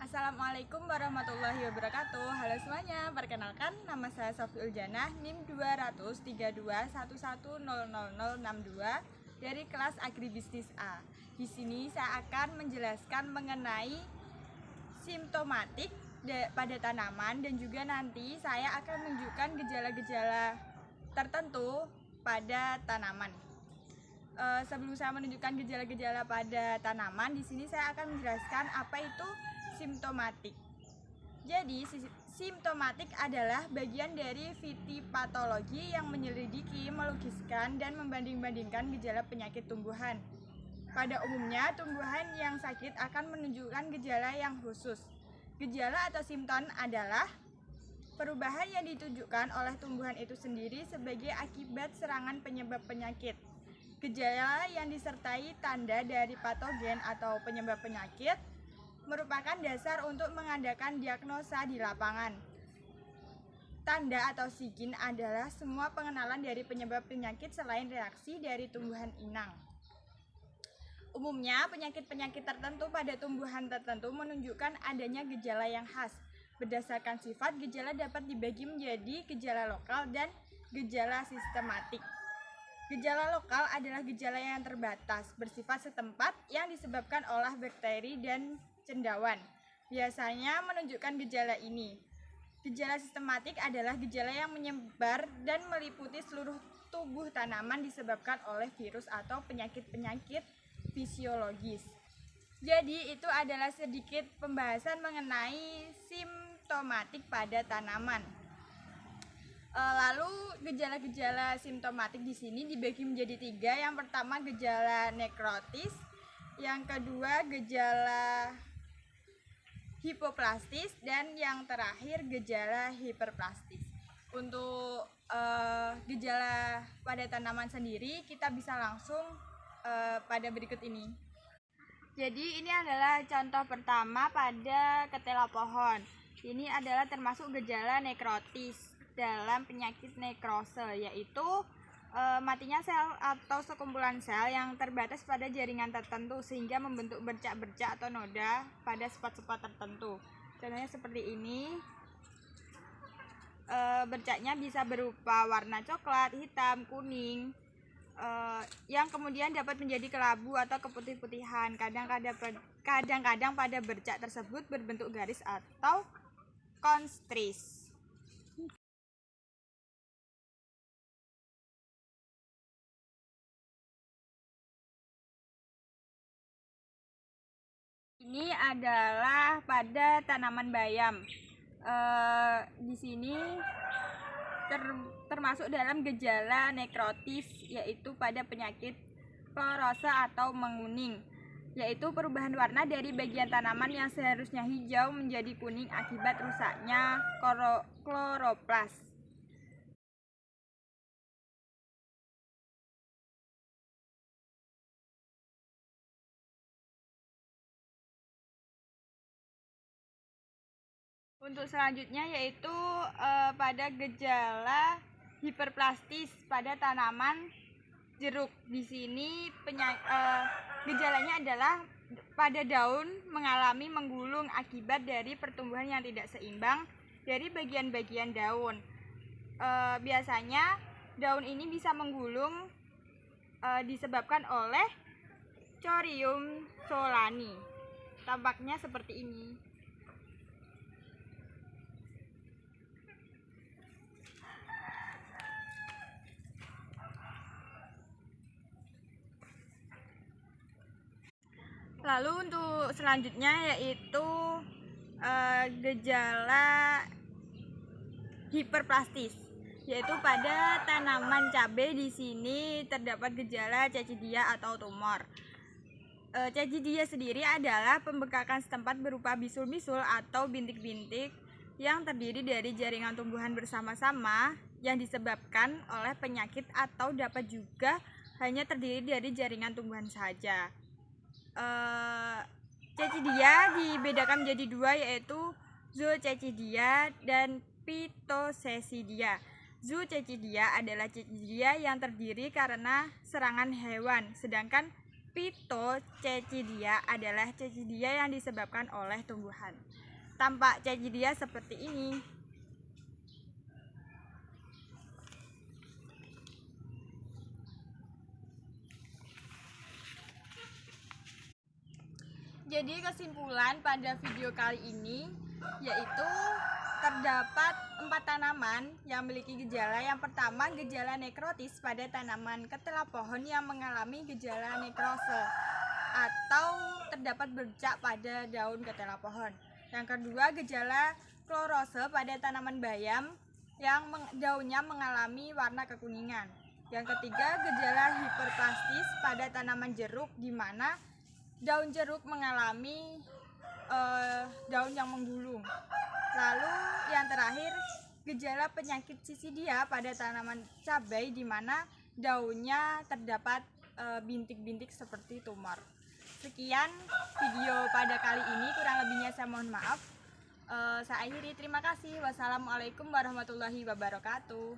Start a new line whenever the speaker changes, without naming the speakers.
Assalamualaikum warahmatullahi wabarakatuh. Halo semuanya, perkenalkan nama saya Sofi Uljana, NIM 23211000062 dari kelas Agribisnis A. Di sini saya akan menjelaskan mengenai simptomatik pada tanaman dan juga nanti saya akan menunjukkan gejala-gejala tertentu pada tanaman. Sebelum saya menunjukkan gejala-gejala pada tanaman, di sini saya akan menjelaskan apa itu simptomatik. Jadi, simptomatik adalah bagian dari fitopatologi yang menyelidiki, melukiskan, dan membanding-bandingkan gejala penyakit tumbuhan. Pada umumnya, tumbuhan yang sakit akan menunjukkan gejala yang khusus. Gejala atau simptom adalah perubahan yang ditunjukkan oleh tumbuhan itu sendiri sebagai akibat serangan penyebab penyakit. Gejala yang disertai tanda dari patogen atau penyebab penyakit merupakan dasar untuk mengadakan diagnosa di lapangan. Tanda atau sign adalah semua pengenalan dari penyebab penyakit selain reaksi dari tumbuhan inang. Umumnya, penyakit-penyakit tertentu pada tumbuhan tertentu menunjukkan adanya gejala yang khas. Berdasarkan sifat, gejala dapat dibagi menjadi gejala lokal dan gejala sistematik. Gejala lokal adalah gejala yang terbatas, bersifat setempat yang disebabkan oleh bakteri dan cendawan. Biasanya menunjukkan gejala ini. Gejala sistematik adalah gejala yang menyebar dan meliputi seluruh tubuh tanaman disebabkan oleh virus atau penyakit-penyakit fisiologis. Jadi itu adalah sedikit pembahasan mengenai simptomatik pada tanaman. Lalu gejala-gejala simptomatik di sini dibagi menjadi 3. Yang pertama gejala nekrotis, yang kedua gejala hipoplastis, dan yang terakhir gejala hiperplastis. Untuk gejala pada tanaman sendiri kita bisa langsung pada berikut ini. Jadi ini adalah contoh pertama pada ketela pohon. Ini adalah termasuk gejala nekrotis dalam penyakit nekrose, yaitu matinya sel atau sekumpulan sel yang terbatas pada jaringan tertentu sehingga membentuk bercak-bercak atau noda pada spot-spot tertentu. Contohnya seperti ini. Bercaknya bisa berupa warna coklat, hitam, kuning, yang kemudian dapat menjadi kelabu atau keputih-putihan. Kadang-kadang pada bercak tersebut berbentuk garis atau konstris. Ini adalah pada tanaman bayam. Di sini termasuk dalam gejala nekrotis, yaitu pada penyakit klorosa atau menguning, yaitu perubahan warna dari bagian tanaman yang seharusnya hijau menjadi kuning akibat rusaknya kloroplas. Untuk selanjutnya yaitu pada gejala hiperplastis pada tanaman jeruk. Di sini gejalanya adalah pada daun mengalami menggulung akibat dari pertumbuhan yang tidak seimbang dari bagian-bagian daun. Biasanya daun ini bisa menggulung disebabkan oleh Corium solani. Tampaknya seperti ini. Lalu untuk selanjutnya yaitu gejala hiperplastis, yaitu pada tanaman cabai. Di sini terdapat gejala cecidia atau tumor. Cecidia sendiri adalah pembekakan setempat berupa bisul-bisul atau bintik-bintik yang terdiri dari jaringan tumbuhan bersama-sama yang disebabkan oleh penyakit atau dapat juga hanya terdiri dari jaringan tumbuhan saja. Cecidia dibedakan menjadi 2, yaitu Zoocecidia dan Phytocecidia. Zoocecidia adalah cecidia yang terdiri karena serangan hewan, sedangkan Phytococcidia adalah coccidia yang disebabkan oleh tumbuhan. Tampak coccidia seperti ini. Jadi kesimpulan pada video kali ini yaitu terdapat 4 tanaman yang memiliki gejala. Yang pertama, gejala nekrotis pada tanaman ketela pohon yang mengalami gejala nekrose atau terdapat bercak pada daun ketela pohon. Yang kedua, gejala klorose pada tanaman bayam yang daunnya mengalami warna kekuningan. Yang ketiga, gejala hiperplastis pada tanaman jeruk di mana daun jeruk mengalami daun yang menggulung. Lalu yang terakhir, gejala penyakit sisidia pada tanaman cabai di mana daunnya terdapat bintik-bintik seperti tumor. Sekian video pada kali ini, kurang lebihnya saya mohon maaf. Saya akhiri, terima kasih. Wassalamualaikum warahmatullahi wabarakatuh.